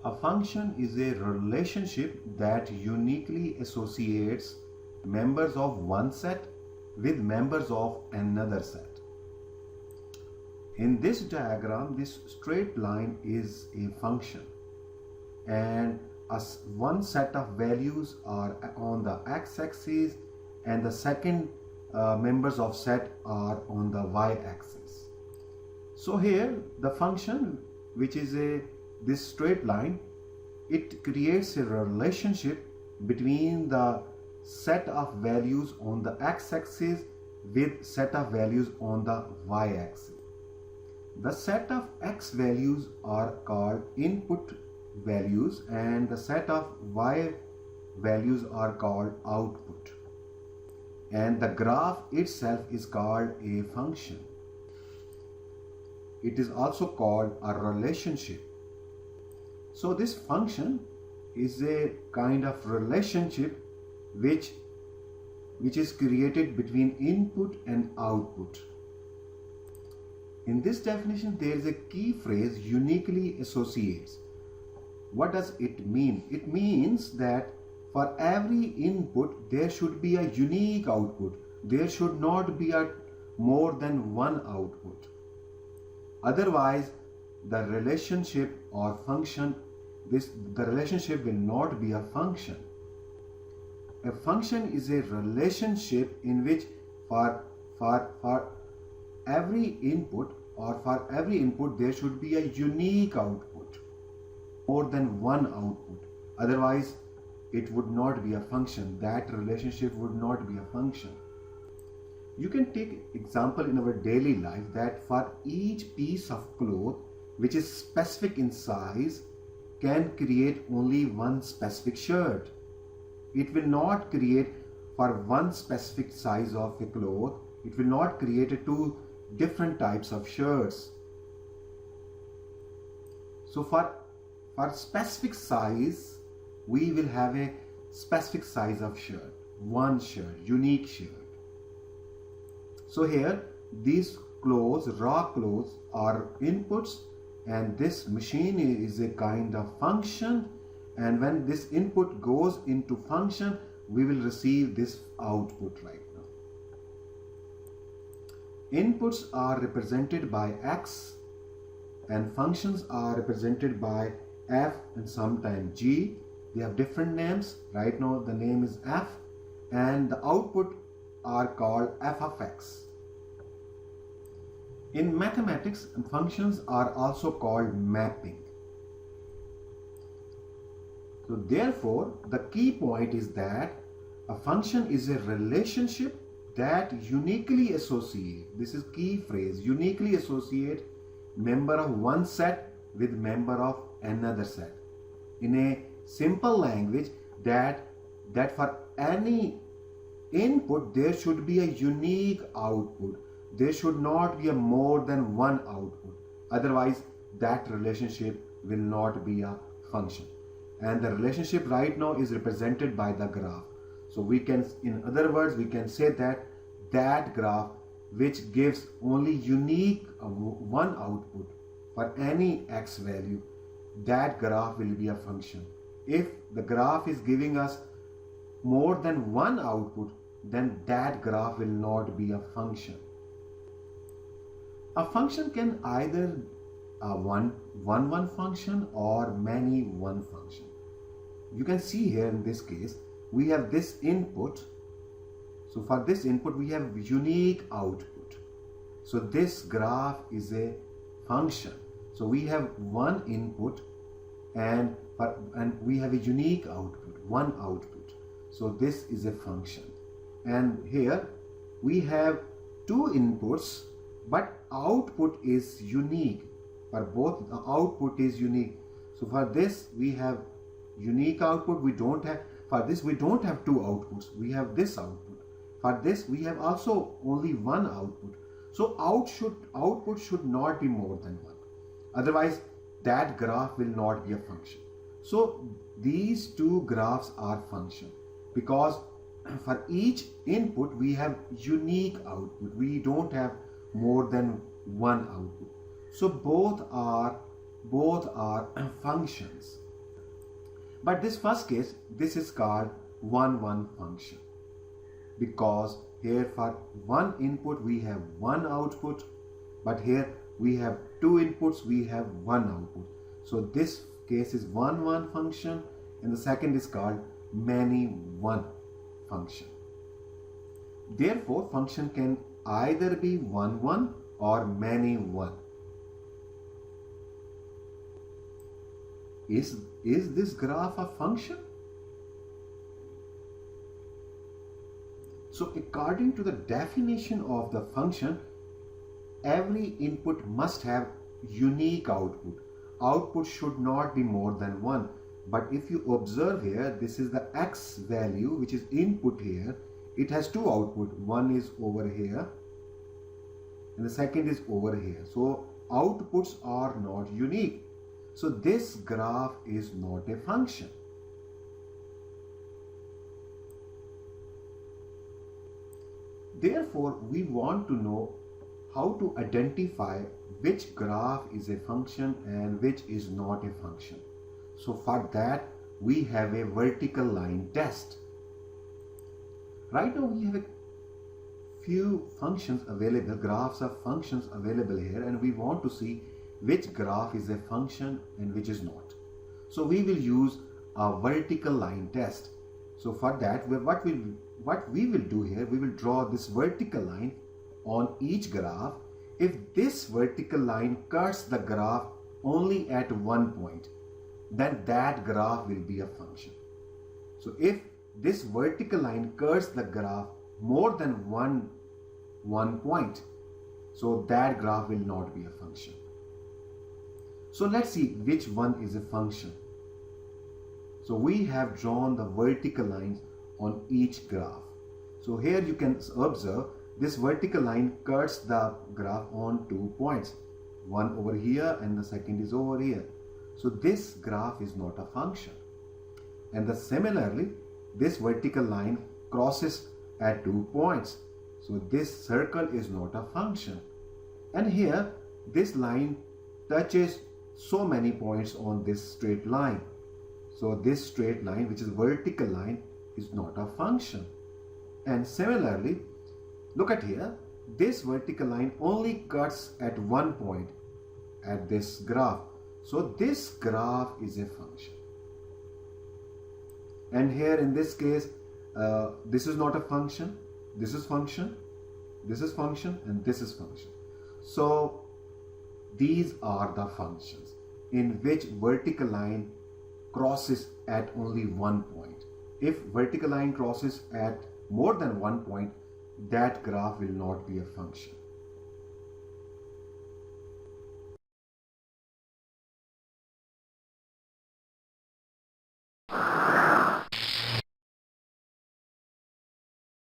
A function is a relationship that uniquely associates members of one set with members of another set. In this diagram, this straight line is a function, and one set of values are on the x-axis and the second members of set are on the y-axis. So here the function, which is this straight line, it creates a relationship between the set of values on the x-axis with set of values on the y-axis. The set of x values are called input values and the set of y values are called output. And the graph itself is called a function. It is also called a relationship. So this function is a kind of relationship which is created between input and output. In this definition, there is a key phrase, uniquely associates. What does it mean? It means that for every input, there should be a unique output. There should not be more than one output. Otherwise, the relationship or function, the relationship will not be a function. A function is a relationship in which for every input there should be a unique output, more than one output. Otherwise, it would not be a function. That relationship would not be a function. You can take example in our daily life that for each piece of cloth which is specific in size can create only one specific shirt. It will not create for one specific size of a cloth. It will not create two different types of shirts. So for specific size, we will have a specific size of shirt, one shirt, unique shirt. So here, these clothes, raw clothes, are inputs, and this machine is a kind of function, and when this input goes into function, we will receive this output right now. Inputs are represented by x and functions are represented by f and sometimes g. They have different names. Right now the name is f, and the output are called f of x. In mathematics, functions are also called mapping. So therefore, the key point is that a function is a relationship that uniquely associate, this is key phrase, uniquely associate member of one set with member of another set. In a simple language, that for any input there should be a unique output. There should not be a more than one output. Otherwise, that relationship will not be a function. And the relationship right now is represented by the graph. So we can, in other words, we can say that graph which gives only unique one output for any x value, that graph will be a function. If the graph is giving us more than one output, then that graph will not be a function. A function can either one function or many one function. You can see here in this case, we have this input. So for this input, we have unique output. So this graph is a function. So we have one input and we have a unique output, one output. So this is a function. And here we have two inputs, but output is unique. For both, the output is unique. So for this we have unique output. For this we don't have two outputs. We have this output. For this we have also only one output. So output should not be more than one. Otherwise, that graph will not be a function. So these two graphs are function because for each input we have unique output. We don't have more than one output. So both are functions. But this first case, this is called 1-1 function, because here for one input we have one output, but here we have two inputs, we have one output. So this case is 1-1 function, and the second is called many-1 function. Therefore, function can either be 1-1 or many-1. Is this graph a function? So according to the definition of the function, every input must have unique output. Output should not be more than one. But if you observe here, this is the x value, which is input here. It has two output. One is over here and the second is over here. So outputs are not unique. So this graph is not a function. Therefore, we want to know how to identify which graph is a function and which is not a function. So for that, we have a vertical line test. Right now we have a few functions available, graphs of functions available here, and we want to see which graph is a function and which is not. So we will use a vertical line test. So for that, what we will do here, we will draw this vertical line on each graph. If this vertical line cuts the graph only at one point, then that graph will be a function. So if this vertical line cuts the graph more than one point, so that graph will not be a function. So let's see which one is a function. So we have drawn the vertical lines on each graph. So here you can observe this vertical line cuts the graph on 2 points. One over here and the second is over here. So this graph is not a function. And similarly, this vertical line crosses at 2 points. So this circle is not a function. And here, this line touches so many points on this straight line. So this straight line, which is vertical line, is not a function. And similarly, look at here, this vertical line only cuts at one point at this graph. So this graph is a function. And here in this case, this is not a function, this is function, this is function, and this is function. So these are the functions in which vertical line crosses at only one point. If vertical line crosses at more than one point, that graph will not be a function.